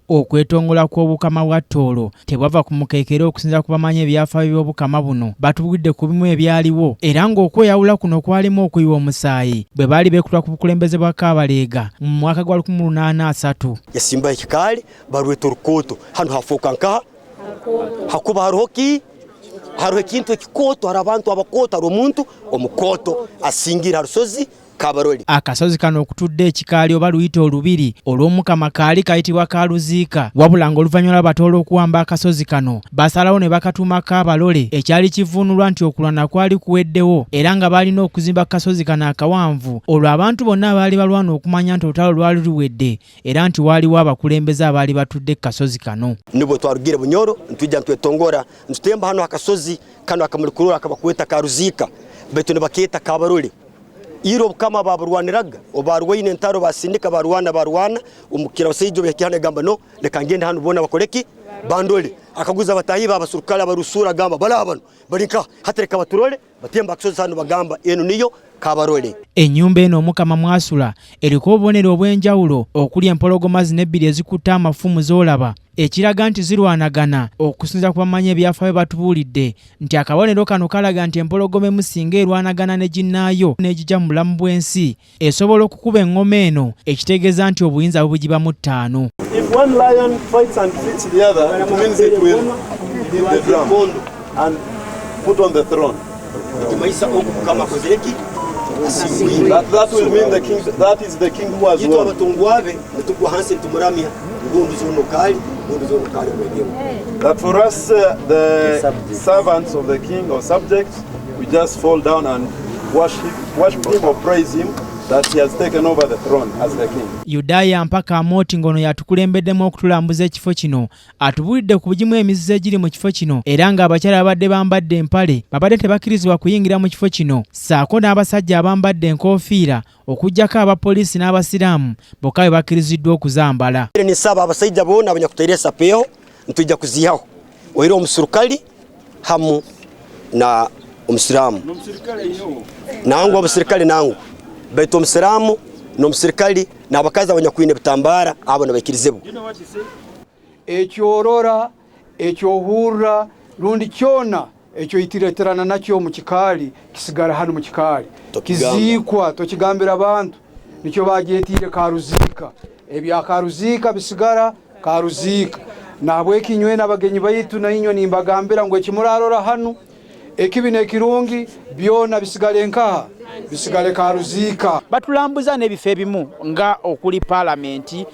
Okwetongola kw'obukama bwa Tooro tebwava ku mukeekera okusinza ku bamanyi ebyafaayo by'obukama buno batubudde ku bimu ebyaliwo era ng'okweyawula kuno kwalimu okuyiwa omusaayi bwe baali beekutula ku bukulembeze bwa Kabaleega mu mwaka gwa 1883. Yasimba ekikaali barweta orukooto hano hafuuka nkaha hakuba hariho ekintu ekikooto hari abantu abakooto hari omuntu omukooto asingira harusozi Kabaroli. Akasozi kano okutudde ekikaali oba luyite olubiri olw'Omukama kaali kayitibwa Kaluziika wabula ng'oluvannyuma Batooro okuwamba akasozi kano basalawo ne bakatuuma Kabalole ekyali kivuunulwa nti okulwana kwali kuweddewo era nga balina okuzimba kasozi kano akawanvu olwo abantu bonna baali balwana okumanya nti olutalo lwali luwedde era nti waaliwo abakulembeze abaali batudde kasozi kano. Nibwe twarugire Bunyoro ntujja ntwetongora ntutemba hano akasozi kano akamulikurura akabakweta Kaluziika betu ne bakeeta Kabarole. Iro Omukama baburwaniraga obarwaine ntaro basindika barwana umukira basaijo bekihane gamba no leka ngenda hano bona bakoleki bandole akaguza batahiba abasurukala barusura gamba balabano balinka hatereka baturole batemba akasozi hano bagamba eno niyo Kabarole. Ennyumba eno Omukama mwasula eriko obubonero obw'enjawulo okuli empologoma zino ebbiri ezikutta amafumu z'olaba ekiraga nti zirwanagana okusinza ku bamanyi ebyafaayo batubuulidde nti akabonero kano kalaga nti empologoma emu singa erwanagana ne ginnaayo n'egijja mu bulamu bw'ensi esobola okukuba eŋŋoma eno ekitegeeza nti obuyinza bubugibamu 5. If one lion fights and defeats the other, it means it will hit the drum and put on the throne. That will mean the king. That is the king who has won. That for us, the servants of the king or subjects, we just fall down and worship him or praise him that he has taken over the throne as the king. Yudaya mpaka Amoti ngono yatukulembeddemu okutulambuza ekifo kino atubulidde ku bugimu emizizo egiri mu kifo kino era nga abakyala abadde bambadde empale babadde tebakkirizibwa kuyingira mu kifo kino ssaako n'abasajja abambadde enkoofiira okuggyako abapoliisi n'abasiraamu bokka be bakkiriziddwa okuzambala. Ni saba abasajja boona abanyakuteeresa peeho ntujja kuziyaho oira omusurukali hamu na omusiraamu nangu omusirikali nangu beto omusiraamu n'omusirikali n'abakazi abanyakwine bitambara abo nabakirizebo. Ekyorora ekyohurra lundi kyona ekyo itireterana nakyo mu kikaali kisigara hano mu kikaali kiziikwa tokigambira abantu nikyo bagyetiire Kaluziika ebya Kaluziika bisigara Kaluziika nabwe kinywe n'abagenyi bayitu nainyo nimbagambira ngo ekimurarora hano ekibi n'ekirungi byona bisigale nkaha bisigale Kaluziika. Batulambuza n'ebifo ebimu nga okuli palamenti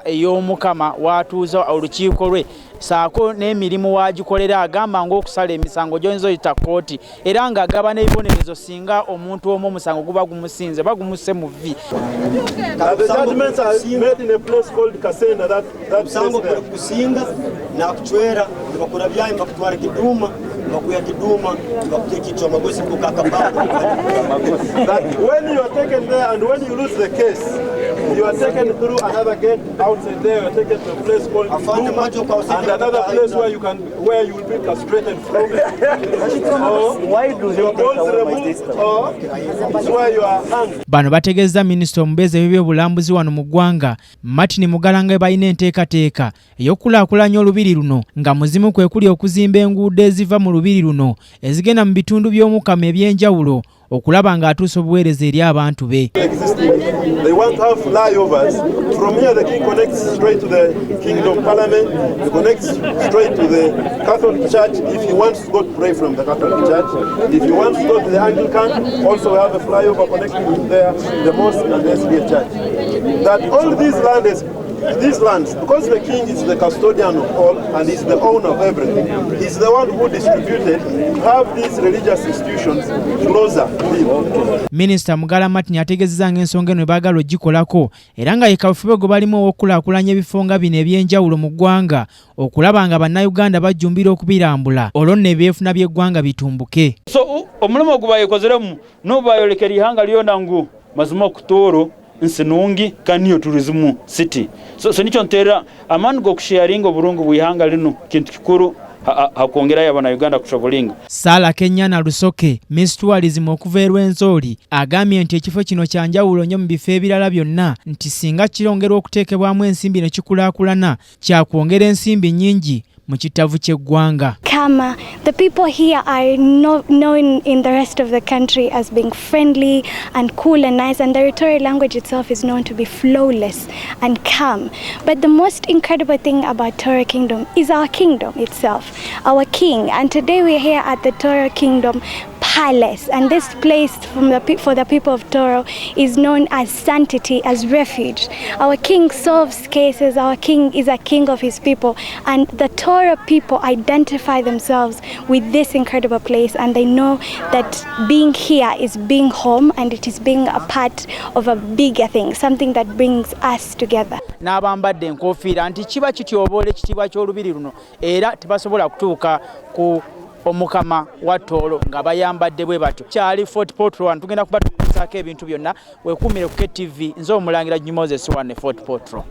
ey'Omukama watuuza olukiiko lwe saako n'emirimu wagikolera agamba ng'okusala emisango gy'oyinza oyita kooti era ng'agaba n'ebibonerezo singa omuntu omu omusango guba gumusinze bagumuse mu vi. The judgments are made in a place called Kasenda that Sango kusinga na kuchwera bakora byaye bakutwara kiduma bakuya kiduma bakutekichwa magosi kukakamba. That when you are taken there and when you lose the case, you are taken through another gate outside there. You are taken to a place called Kiduma and another place where you will be castrated from. Why do they where you are hanged. Bano bategeeza minisita omubeezi w'ebyobulambuzi wano mu ggwanga Martin Mugalanga balina enteekateeka ey'okulaakulanya olubiri luno nga muzimu kwe kuli okuzimba enguudo eziva mu lubiri luno ezigenda mu bitundu by'Omukama eby'enjawulo okulaba ng'atuusa obuweereza eri abantu be. They want to have flyovers. From here the king connects straight to the Kingdom Parliament. He connects straight to the Catholic Church if he wants to go to pray from the Catholic Church. If he wants to go to the Anglican, also we have a flyover connecting to there, the mosque and the SDA Church. That all these lands, because the king is the custodian of all and is the owner of everything, he's the one who distributed to have these religious institutions closer to him. Minister Mugala Martin yategezeza ng'ensonga eno baagala ogikolako era nga yekafube gwe balimu okulaakulanya ebifo nga bino eby'enjawulo mu ggwanga okulaba nga bannayuganda bajjumbira okubirambula olwo nno ebyefuna by'eggwanga bitumbuke. So omulimu ogubayekozeremu n'obayolekera ihanga lyona ngu mazima okutooro nsinungi kaniyo tourism city so nicho ntera amani go kusharinga oburungu bwihanga lino kintu kikuru hakwongerayo Abannayuganda kushobolinga. Sala Kenyana Lusoke, Miss Tourism okuva e Rwenzori, agambye nti ekifo kino kya njawulo nnyo mu bifo ebirala byonna nti singa kirongerwa okuteekebwamu ensimbi ne kikulaakulana kya kwongera ensimbi nnyingi mu kitavu ky'eggwanga. Kama, the people here are known in the rest of the country as being friendly and cool and nice, and the Tooro language itself is known to be flawless and calm. But the most incredible thing about Tooro Kingdom is our kingdom itself, our king. And today we're here at the Tooro Kingdom Palace, and this place for the people of Tooro is known as sanctity, as refuge. Our king solves cases, our king is a king of his people, and the Tooro people identify themselves with this incredible place, and they know that being here is being home, and it is being a part of a bigger thing, something that brings us together. N'abambadde enkofiira nti kiba kityoboola ekitiibwa ky'olubiri luno era tebasobola kutuuka ku Omukama wa Tooro nga bayambadde bwe batyo. Kyali Fort Portal tugenda kubatuusaako ebintu byonna, weekuumire ku KTV, nze Omulangira Moses wa ne Fort Portal.